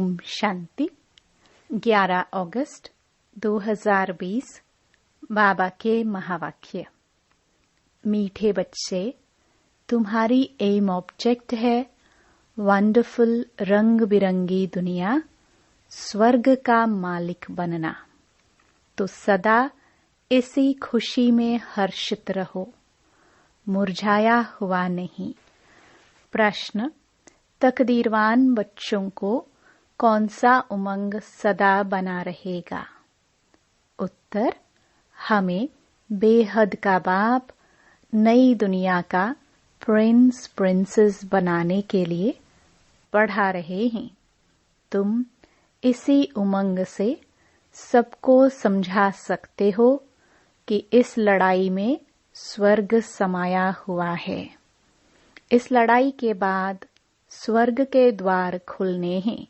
ओम शांति। 11 अगस्त 2020 बाबा के महावाक्य। मीठे बच्चे, तुम्हारी एम ऑब्जेक्ट है वंडरफुल रंग बिरंगी दुनिया, स्वर्ग का मालिक बनना। तो सदा इसी खुशी में हर्षित रहो, मुरझाया हुआ नहीं। प्रश्न: तकदीरवान बच्चों को कौन सा उमंग सदा बना रहेगा? उत्तर: हमें बेहद का बाप नई दुनिया का प्रिंस प्रिंसेस बनाने के लिए पढ़ा रहे हैं। तुम इसी उमंग से सबको समझा सकते हो कि इस लड़ाई में स्वर्ग समाया हुआ है। इस लड़ाई के बाद स्वर्ग के द्वार खुलने हैं।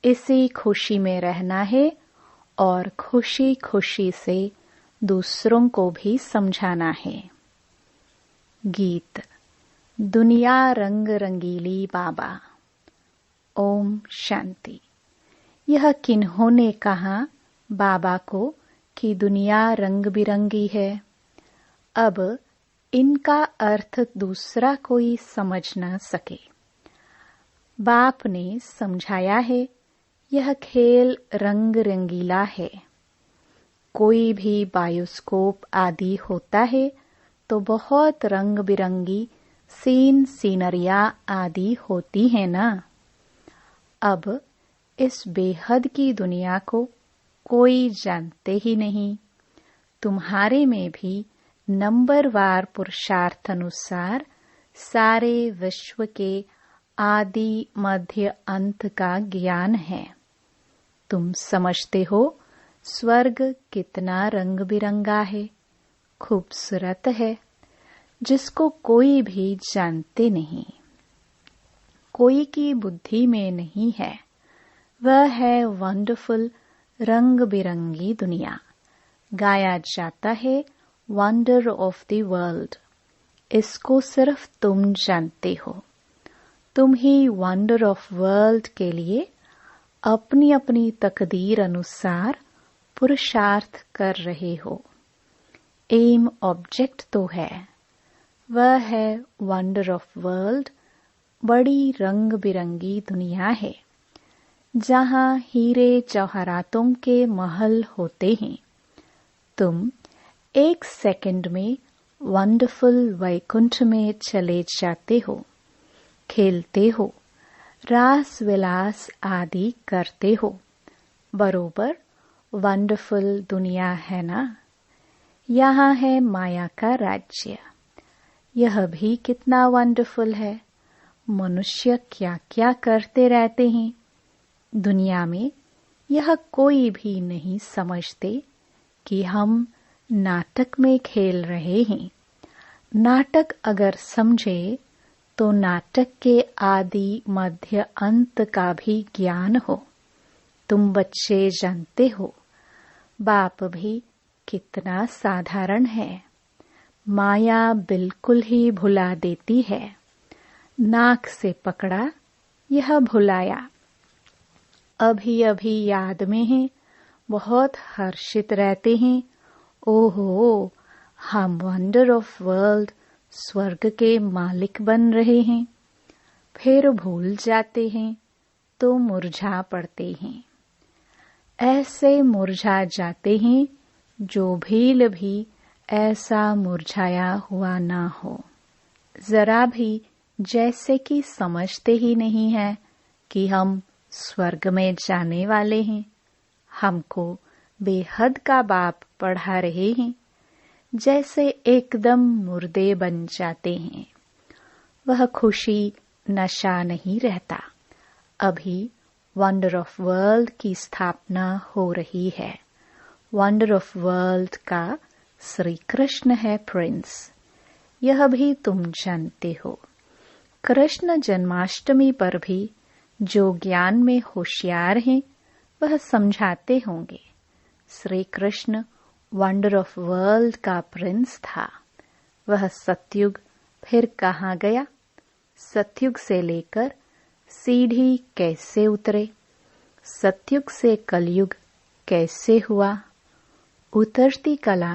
इसी खुशी में रहना है और खुशी खुशी से दूसरों को भी समझाना है। गीत। दुनिया रंग रंगीली बाबा। ओम शांति। यह किन्होंने कहा बाबा को कि दुनिया रंग बिरंगी है? अब इनका अर्थ दूसरा कोई समझ न सके। बाप ने समझाया है, यह खेल रंग रंगीला है। कोई भी बायोस्कोप आदि होता है तो बहुत रंग बिरंगी सीनरियां आदि होती है ना। अब इस बेहद की दुनिया को कोई जानते ही नहीं। तुम्हारे में भी नंबरवार पुरुषार्थ अनुसार सारे विश्व के आदि मध्य अंत का ज्ञान है। तुम समझते हो स्वर्ग कितना रंग बिरंगा है, खूबसूरत है, जिसको कोई भी जानते नहीं, कोई की बुद्धि में नहीं है। वह है वंडरफुल रंग बिरंगी दुनिया। गाया जाता है वंडर ऑफ द वर्ल्ड। इसको सिर्फ तुम जानते हो। तुम ही वंडर ऑफ वर्ल्ड के लिए अपनी अपनी तकदीर अनुसार पुरुषार्थ कर रहे हो। एम ऑब्जेक्ट तो है, वह है वंडर ऑफ वर्ल्ड। बड़ी रंग बिरंगी दुनिया है जहां हीरे जवाहरातों के महल होते हैं। तुम एक सेकंड में वंडरफुल वैकुंठ में चले जाते हो, खेलते हो, रास विलास आदि करते हो। बरोबर वंडरफुल दुनिया है ना। यहाँ है माया का राज्य। यह भी कितना वंडरफुल है। मनुष्य क्या क्या करते रहते हैं दुनिया में, यह कोई भी नहीं समझते कि हम नाटक में खेल रहे हैं। नाटक अगर समझे तो नाटक के आदि मध्य अंत का भी ज्ञान हो। तुम बच्चे जानते हो बाप भी कितना साधारण है। माया बिल्कुल ही भुला देती है। नाक से पकड़ा, यह भुलाया। अभी अभी याद में है, बहुत हर्षित रहते हैं। ओहो, हम वंडर ऑफ वर्ल्ड स्वर्ग के मालिक बन रहे हैं। फिर भूल जाते हैं तो मुरझा पड़ते हैं। ऐसे मुरझा जाते हैं जो भील भी ऐसा मुरझाया हुआ ना हो। जरा भी जैसे कि समझते ही नहीं है कि हम स्वर्ग में जाने वाले हैं। हमको बेहद का बाप पढ़ा रहे हैं, जैसे एकदम मुर्दे बन जाते हैं। वह खुशी नशा नहीं रहता। अभी वंडर ऑफ वर्ल्ड की स्थापना हो रही है। वंडर ऑफ वर्ल्ड का श्री कृष्ण है प्रिंस। यह भी तुम जानते हो। कृष्ण जन्माष्टमी पर भी जो ज्ञान में होशियार हैं वह समझाते होंगे। Shri Krishna wonder of world का प्रिंस था। वह सतयुग फिर कहाँ गया? सतयुग से लेकर सीढ़ी कैसे उतरे? सतयुग से कलयुग कैसे हुआ, उतरती कला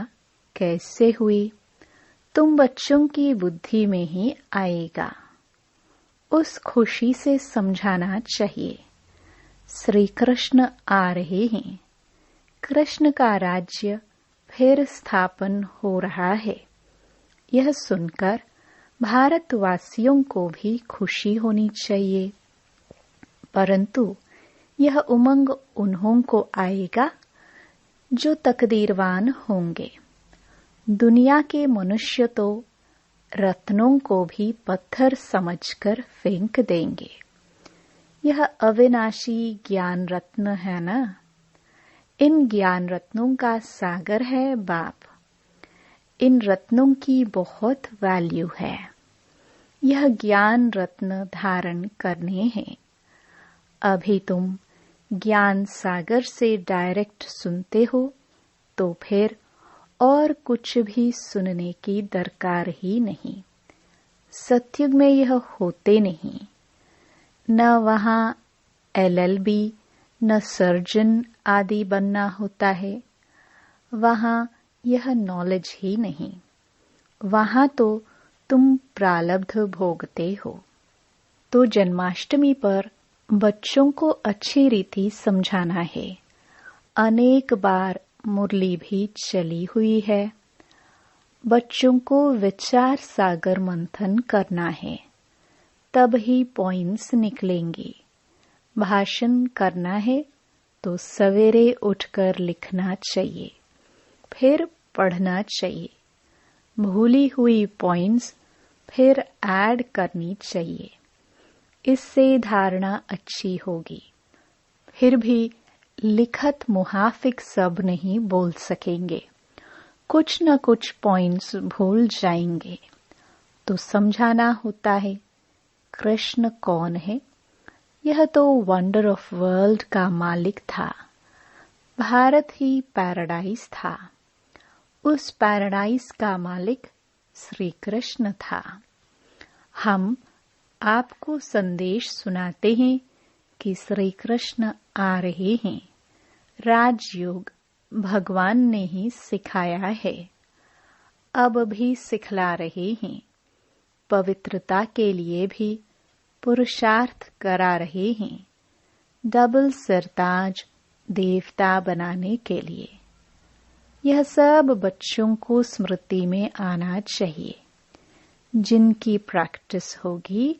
कैसे हुई, तुम बच्चों की बुद्धि में ही आएगा। उस खुशी से समझाना चाहिए, श्री कृष्ण आ रहे हैं, कृष्ण का राज्य फिर स्थापन हो रहा है। यह सुनकर भारतवासियों को भी खुशी होनी चाहिए, परंतु यह उमंग उन्हों को आएगा जो तकदीरवान होंगे। दुनिया के मनुष्य तो रत्नों को भी पत्थर समझकर फेंक देंगे। यह अविनाशी ज्ञान रत्न है ना, इन ज्ञान रत्नों का सागर है बाप। इन रत्नों की बहुत वैल्यू है। यह ज्ञान रत्न धारण करने हैं। अभी तुम ज्ञान सागर से डायरेक्ट सुनते हो, तो फिर और कुछ भी सुनने की दरकार ही नहीं। सतयुग में यह होते नहीं, न वहाँ LLB न सर्जन आदि बनना होता है। वहाँ यह नॉलेज ही नहीं, वहाँ तो तुम प्रारब्ध भोगते हो। तो जन्माष्टमी पर बच्चों को अच्छी रीति समझाना है। अनेक बार मुरली भी चली हुई है। बच्चों को विचार सागर मंथन करना है, तब ही पॉइंट्स निकलेंगे। भाषण करना है तो सवेरे उठकर लिखना चाहिए, फिर पढ़ना चाहिए। भूली हुई पॉइंट्स फिर ऐड करनी चाहिए, इससे धारणा अच्छी होगी। फिर भी लिखत मुहाफिक सब नहीं बोल सकेंगे, कुछ न कुछ पॉइंट्स भूल जाएंगे। तो समझाना होता है, कृष्ण कौन है। यह तो वंडर ऑफ वर्ल्ड का मालिक था। भारत ही पैराडाइज था। उस पैराडाइज का मालिक श्री कृष्ण था। हम आपको संदेश सुनाते हैं कि श्री कृष्ण आ रहे हैं। राजयोग भगवान ने ही सिखाया है, अब भी सिखला रहे हैं। पवित्रता के लिए भी पुरुषार्थ करा रहे हैं, डबल सरताज देवता बनाने के लिए। यह सब बच्चों को स्मृति में आना चाहिए। जिनकी प्रैक्टिस होगी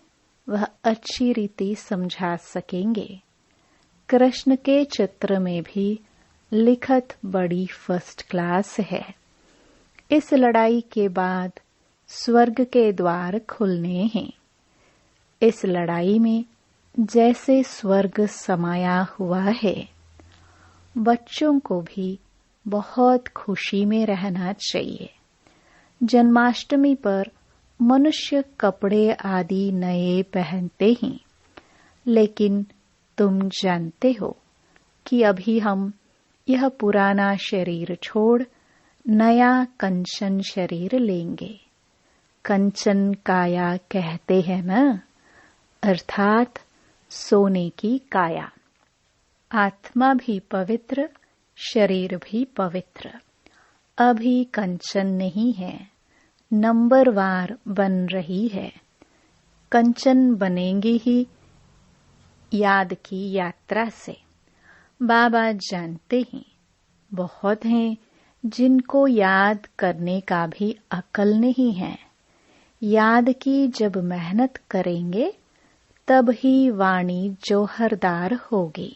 वह अच्छी रीति समझा सकेंगे। कृष्ण के चित्र में भी लिखत बड़ी फर्स्ट क्लास है। इस लड़ाई के बाद स्वर्ग के द्वार खुलने हैं। इस लड़ाई में जैसे स्वर्ग समाया हुआ है। बच्चों को भी बहुत खुशी में रहना चाहिए। जन्माष्टमी पर मनुष्य कपड़े आदि नए पहनते हैं, लेकिन तुम जानते हो कि अभी हम यह पुराना शरीर छोड़ नया कंचन शरीर लेंगे। कंचन काया कहते हैं न, अर्थात सोने की काया। आत्मा भी पवित्र, शरीर भी पवित्र। अभी कंचन नहीं है, नंबरवार बन रही है। कंचन बनेंगी ही याद की यात्रा से। बाबा जानते हैं, बहुत हैं जिनको याद करने का भी अक्ल नहीं है। याद की जब मेहनत करेंगे तब ही वाणी जौहरदार होगी।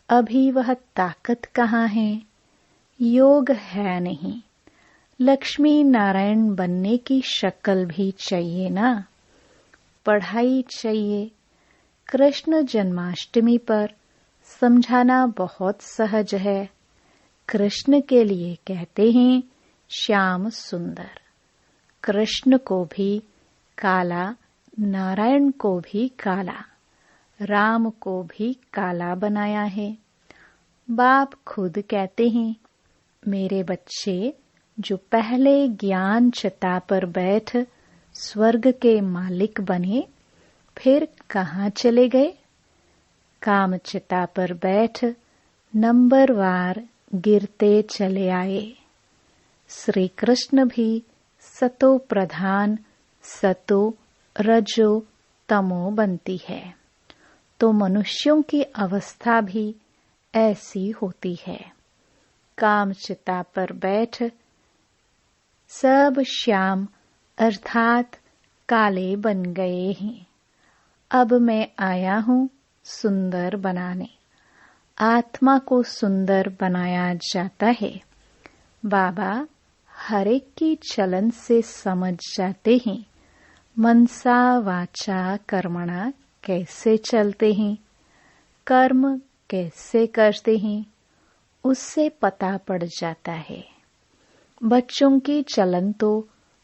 अभी वह ताकत कहाँ है, योग है नहीं। लक्ष्मी नारायण बनने की शक्ल भी चाहिए ना, पढ़ाई चाहिए। कृष्ण जन्माष्टमी पर समझाना बहुत सहज है। कृष्ण के लिए कहते हैं श्याम सुंदर। कृष्ण को भी काला, नारायण को भी काला, राम को भी काला बनाया है। बाप खुद कहते हैं, मेरे बच्चे जो पहले ज्ञान छता पर बैठ स्वर्ग के मालिक बने, फिर कहाँ चले गए। कामचिता पर बैठ नंबरवार गिरते चले आए। श्री कृष्ण भी सतो प्रधान सतो रजो तमो बनती है, तो मनुष्यों की अवस्था भी ऐसी होती है। कामचिता पर बैठ सब श्याम अर्थात काले बन गए हैं। अब मैं आया हूँ सुंदर बनाने। आत्मा को सुंदर बनाया जाता है। बाबा हर एक की चलन से समझ जाते हैं, मनसा वाचा कर्मणा कैसे चलते हैं, कर्म कैसे करते हैं, उससे पता पड़ जाता है। बच्चों की चलन तो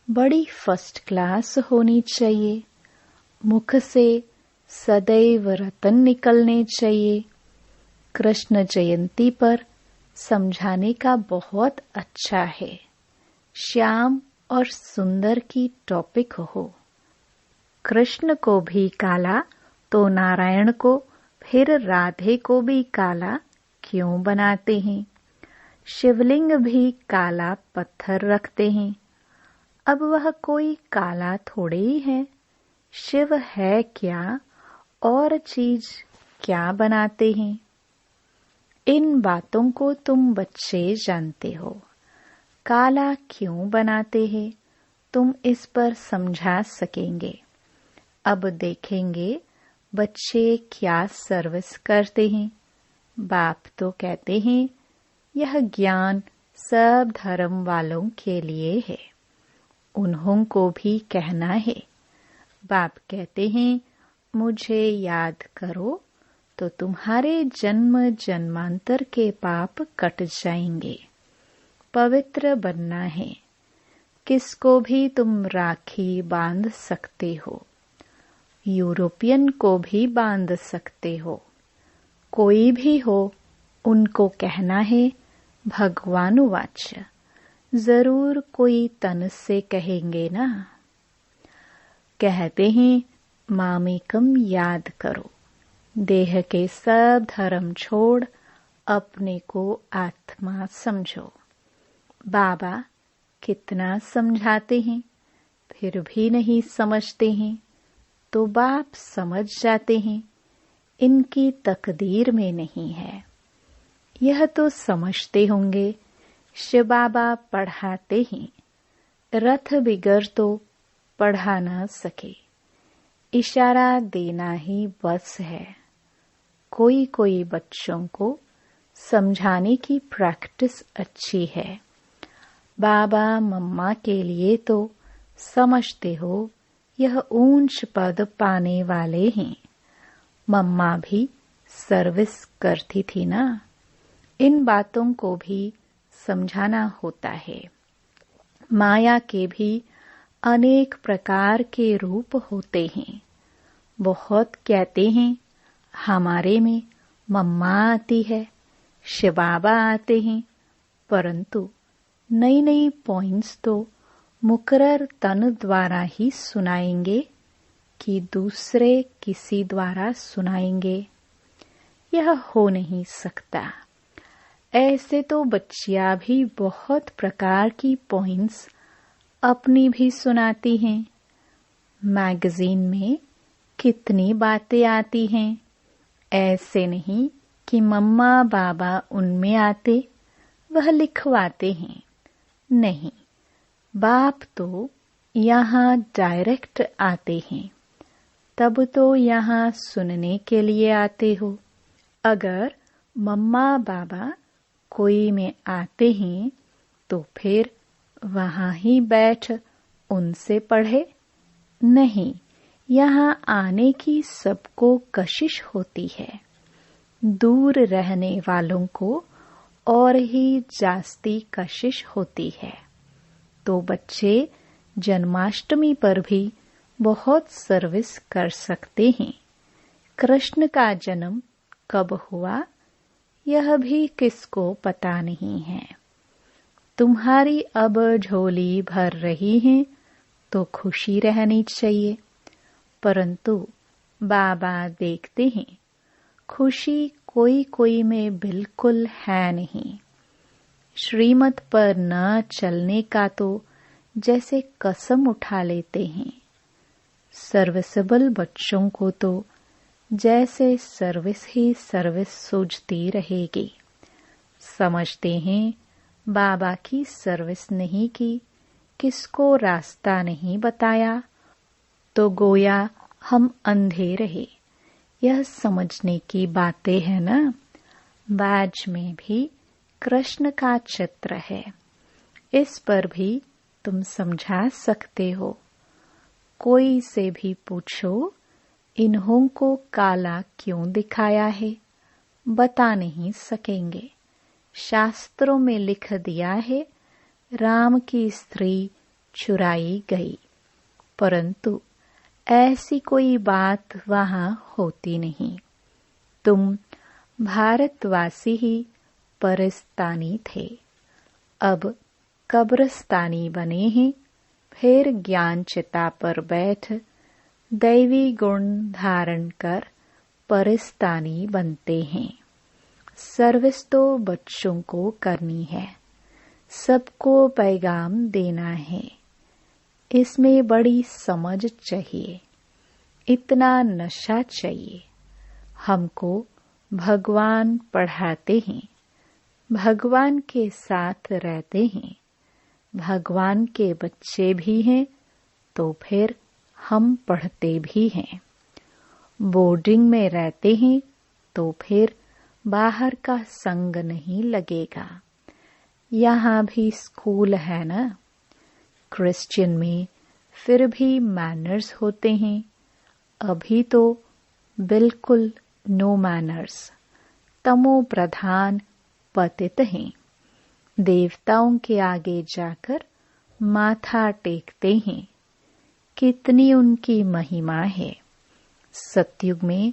बड़ी फर्स्ट क्लास होनी चाहिए। मुख से सदैव रतन निकलने चाहिए। कृष्ण जयंती पर समझाने का बहुत अच्छा है। श्याम और सुंदर की टॉपिक हो। कृष्ण को भी काला तो नारायण को फिर राधे को भी काला क्यों बनाते हैं? शिवलिंग भी काला पत्थर रखते हैं। अब वह कोई काला थोड़े ही है। शिव है क्या और चीज क्या बनाते हैं? इन बातों को तुम बच्चे जानते हो। काला क्यों बनाते हैं तुम इस पर समझा सकेंगे। अब देखेंगे बच्चे क्या सर्विस करते हैं। बाप तो कहते हैं यह ज्ञान सब धर्म वालों के लिए है, उन्हों को भी कहना है। बाप कहते हैं मुझे याद करो तो तुम्हारे जन्म जन्मांतर के पाप कट जाएंगे। पवित्र बनना है। किसको भी तुम राखी बांध सकते हो, यूरोपियन को भी बांध सकते हो। कोई भी हो, उनको कहना है भगवानुवाच। जरूर कोई तन से कहेंगे ना। कहते हैं मामेकम याद करो। देह के सब धर्म छोड़ अपने को आत्मा समझो। बाबा कितना समझाते हैं फिर भी नहीं समझते हैं, तो बाप समझ जाते हैं इनकी तकदीर में नहीं है। यह तो समझते होंगे शिव बाबा पढ़ाते हैं, रथ बिगर तो पढ़ा न सके। इशारा देना ही बस है। कोई कोई बच्चों को समझाने की प्रैक्टिस अच्छी है। बाबा मम्मा के लिए तो समझते हो यह ऊंच पद पाने वाले हैं। मम्मा भी सर्विस करती थी ना। इन बातों को भी समझाना होता है। माया के भी अनेक प्रकार के रूप होते हैं। बहुत कहते हैं हमारे में मम्मा आती है, शिव बाबा आते हैं, परंतु नई नई पॉइंट्स तो मुकर्रर तन द्वारा ही सुनाएंगे कि दूसरे किसी द्वारा सुनाएंगे। यह हो नहीं सकता। ऐसे तो बच्चियां भी बहुत प्रकार की पॉइंट्स अपनी भी सुनाती हैं। मैगजीन में कितनी बातें आती हैं। ऐसे नहीं कि मम्मा बाबा उनमें आते वह लिखवाते हैं। नहीं, बाप तो यहाँ डायरेक्ट आते हैं। तब तो यहाँ सुनने के लिए आते हो। अगर मम्मा बाबा कोई में आते हैं तो फिर वहाँ ही बैठ उनसे पढ़े। नहीं, यहाँ आने की सबको कशिश होती है। दूर रहने वालों को और ही जास्ती कशिश होती है। तो बच्चे जन्माष्टमी पर भी बहुत सर्विस कर सकते हैं। कृष्ण का जन्म कब हुआ यह भी किसको पता नहीं है। तुम्हारी अब झोली भर रही है तो खुशी रहनी चाहिए, परंतु बाबा देखते हैं खुशी कोई कोई में बिल्कुल है नहीं। श्रीमत पर न चलने का तो जैसे कसम उठा लेते हैं। सर्विसेबल बच्चों को तो जैसे सर्विस ही सर्विस सूझती रहेगी। समझते हैं बाबा की सर्विस नहीं की, किसको रास्ता नहीं बताया, तो गोया हम अंधे रहे। यह समझने की बातें है ना। बैज में भी कृष्ण का चित्र है, इस पर भी तुम समझा सकते हो। कोई से भी पूछो इन्हों को काला क्यों दिखाया है, बता नहीं सकेंगे। शास्त्रों में लिख दिया है राम की स्त्री चुराई गई, परंतु ऐसी कोई बात वहां होती नहीं। तुम भारतवासी ही परिस्तानी थे, अब कब्रस्तानी बने हैं। फिर ज्ञान चिता पर बैठ दैवी गुण धारण कर परिस्तानी बनते हैं। सर्विस तो बच्चों को करनी है, सबको पैगाम देना है। इसमें बड़ी समझ चाहिए, इतना नशा चाहिए। हमको भगवान पढ़ाते हैं, भगवान के साथ रहते हैं, भगवान के बच्चे भी हैं, तो फिर हम पढ़ते भी हैं। बोर्डिंग में रहते हैं तो फिर बाहर का संग नहीं लगेगा। यहाँ भी स्कूल है ना। क्रिश्चियन में फिर भी मैनर्स होते हैं, अभी तो बिल्कुल नो मैनर्स। तमो प्रधान पतित हैं, देवताओं के आगे जाकर माथा टेकते हैं। कितनी उनकी महिमा है। सतयुग में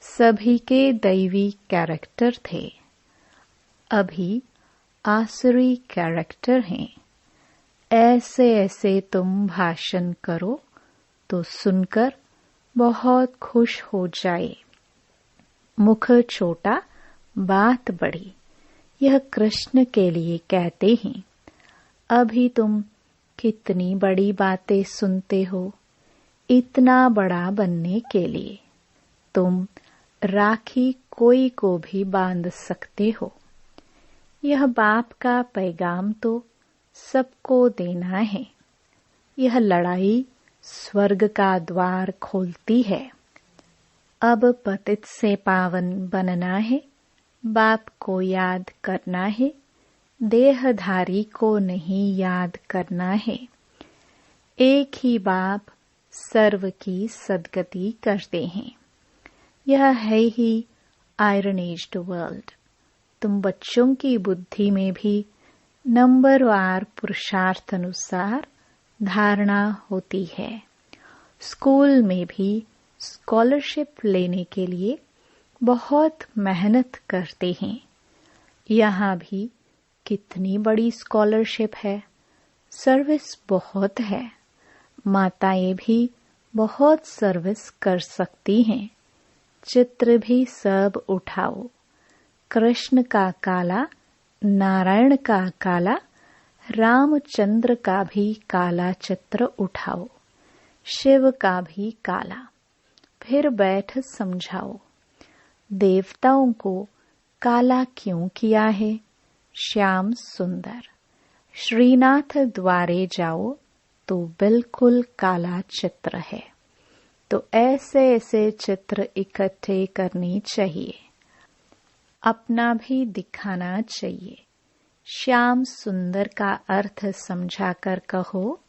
सभी के दैवी कैरेक्टर थे, अभी आसुरी कैरेक्टर हैं। ऐसे ऐसे तुम भाषण करो तो सुनकर बहुत खुश हो जाए। मुख छोटा बात बड़ी, यह कृष्ण के लिए कहते हैं। अभी तुम कितनी बड़ी बातें सुनते हो, इतना बड़ा बनने के लिए तुम राखी कोई को भी बांध सकते हो। यह बाप का पैगाम तो सबको देना है। यह लड़ाई स्वर्ग का द्वार खोलती है। अब पतित से पावन बनना है, बाप को याद करना है, देहधारी को नहीं याद करना है। एक ही बाप सर्व की सद्गति करते हैं। यह है ही आयरन एज्ड वर्ल्ड। तुम बच्चों की बुद्धि में भी नंबरवार पुरुषार्थ अनुसार धारणा होती है। स्कूल में भी स्कॉलरशिप लेने के लिए बहुत मेहनत करते हैं। यहाँ भी कितनी बड़ी स्कॉलरशिप है, सर्विस बहुत है। माताएं भी बहुत सर्विस कर सकती हैं। चित्र भी सब उठाओ, कृष्ण का काला, नारायण का काला, रामचंद्र का भी काला चित्र उठाओ, शिव का भी काला। फिर बैठ समझाओ देवताओं को काला क्यों किया है। श्याम सुंदर। श्रीनाथ द्वारे जाओ तो बिल्कुल काला चित्र है। तो ऐसे ऐसे चित्र इकट्ठे करनी चाहिए, अपना भी दिखाना चाहिए। श्याम सुंदर का अर्थ समझाकर कहो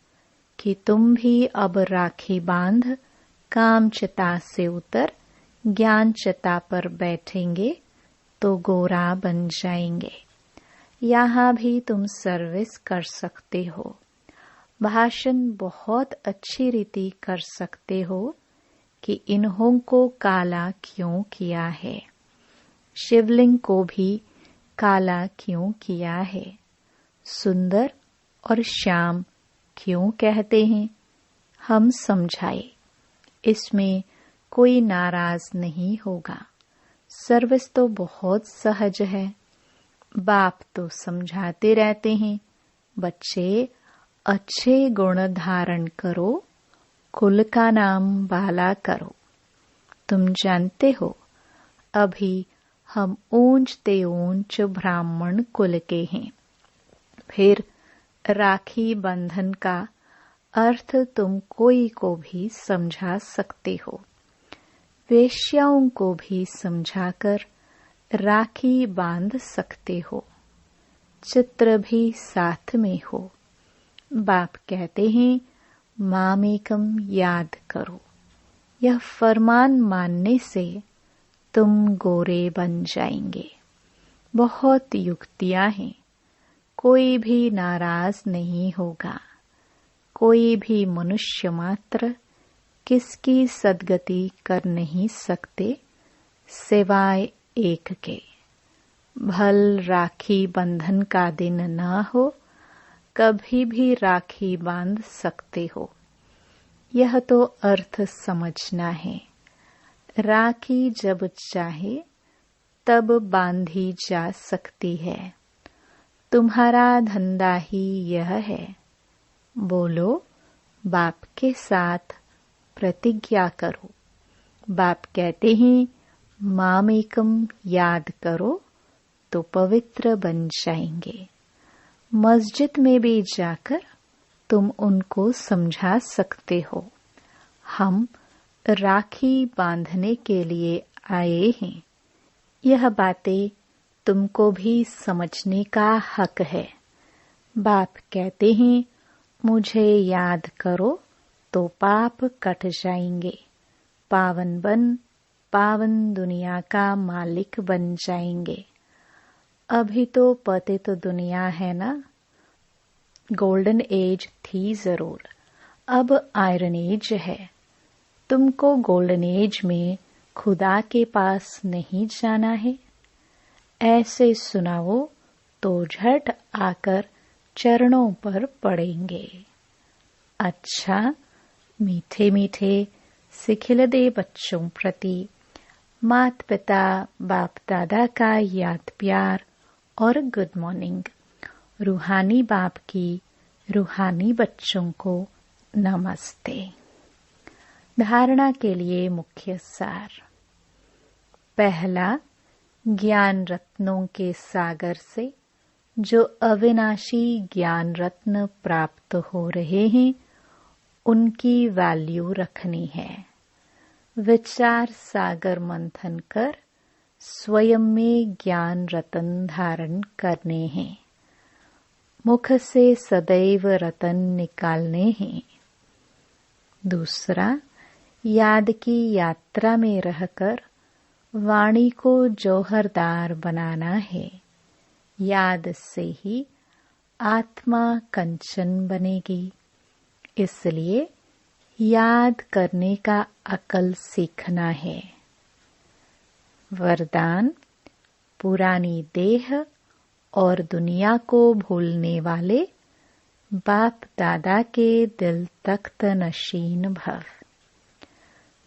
कि तुम भी अब राखी बांध काम चिता से उतर ज्ञान चिता पर बैठेंगे तो गोरा बन जाएंगे। यहाँ भी तुम सर्विस कर सकते हो, भाषण बहुत अच्छी रीति कर सकते हो कि इन्हों को काला क्यों किया है, शिवलिंग को भी काला क्यों किया है, सुंदर और श्याम क्यों कहते हैं, हम समझाए। इसमें कोई नाराज नहीं होगा। सर्विस तो बहुत सहज है। बाप तो समझाते रहते हैं, बच्चे अच्छे गुण धारण करो, कुल का नाम बाला करो। तुम जानते हो, अभी हम ऊंचते ऊंच ब्राह्मण कुल के हैं। फिर राखी बंधन का अर्थ तुम कोई को भी समझा सकते हो। वेश्याओं को भी समझाकर राखी बांध सकते हो। चित्र भी साथ में हो। बाप कहते हैं, मामेकम याद करो। यह फरमान मानने से तुम गोरे बन जाएंगे। बहुत युक्तियां हैं, कोई भी नाराज नहीं होगा। कोई भी मनुष्य मात्र किसकी सद्गति कर नहीं सकते सिवाय एक के। भल राखी बंधन का दिन ना हो, कभी भी राखी बांध सकते हो। यह तो अर्थ समझना है। राखी जब चाहे तब बांधी जा सकती है। तुम्हारा धंधा ही यह है। बोलो, बाप के साथ प्रतिज्ञा करो। बाप कहते हैं, मामेकम याद करो तो पवित्र बन जाएंगे। मस्जिद में भी जाकर तुम उनको समझा सकते हो, हम राखी बांधने के लिए आए हैं। यह बातें तुमको भी समझने का हक है। बाप कहते हैं, मुझे याद करो तो पाप कट जाएंगे। पावन बन पावन दुनिया का मालिक बन जाएंगे। अभी तो पतित तो दुनिया है ना। गोल्डन एज थी जरूर, अब आयरन एज है। तुमको गोल्डन एज में खुदा के पास नहीं जाना है। ऐसे सुनाओ तो झट आकर चरणों पर पड़ेंगे। अच्छा, मीठे मीठे सिखिलदे बच्चों प्रति माता पिता बाप दादा का याद प्यार और गुड मॉर्निंग। रूहानी बाप की रूहानी बच्चों को नमस्ते। धारणा के लिए मुख्य सार। पहला, ज्ञान रत्नों के सागर से जो अविनाशी ज्ञान रत्न प्राप्त हो रहे हैं, उनकी वैल्यू रखनी है। विचार सागर मंथन कर स्वयं में ज्ञान रतन धारण करने हैं। मुख से सदैव रतन निकालने हैं। दूसरा, याद की यात्रा में रहकर वाणी को जौहरदार बनाना है। याद से ही आत्मा कंचन बनेगी। इसलिए याद करने का अकल सीखना है। वरदान, पुरानी देह और दुनिया को भूलने वाले बाप दादा के दिल तख्त नशीन भव।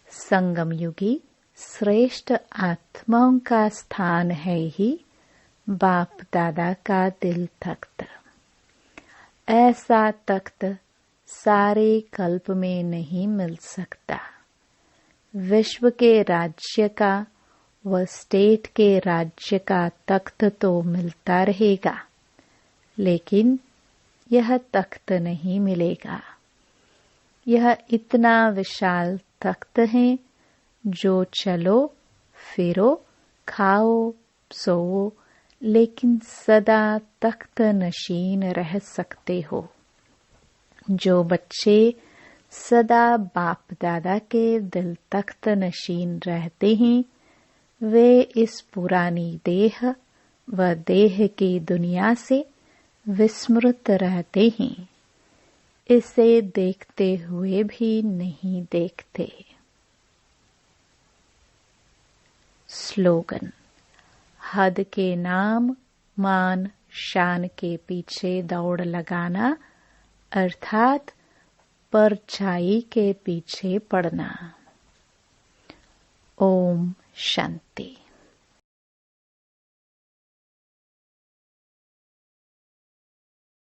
संगम युगी श्रेष्ठ आत्माओं का स्थान है ही बाप दादा का दिल तख्त। ऐसा तख्त सारे कल्प में नहीं मिल सकता। विश्व के राज्य का व स्टेट के राज्य का तख्त तो मिलता रहेगा, लेकिन यह तख्त नहीं मिलेगा। यह इतना विशाल तख्त है जो चलो फिरो खाओ सोओ लेकिन सदा तख्त नशीन रह सकते हो। जो बच्चे सदा बाप दादा के दिल तख्त नशीन रहते हैं, वे इस पुरानी देह व देह की दुनिया से विस्मृत रहते हैं। इसे देखते हुए भी नहीं देखते। स्लोगन, हद के नाम मान शान के पीछे दौड़ लगाना अर्थात परछाई के पीछे पड़ना। ओम शांति।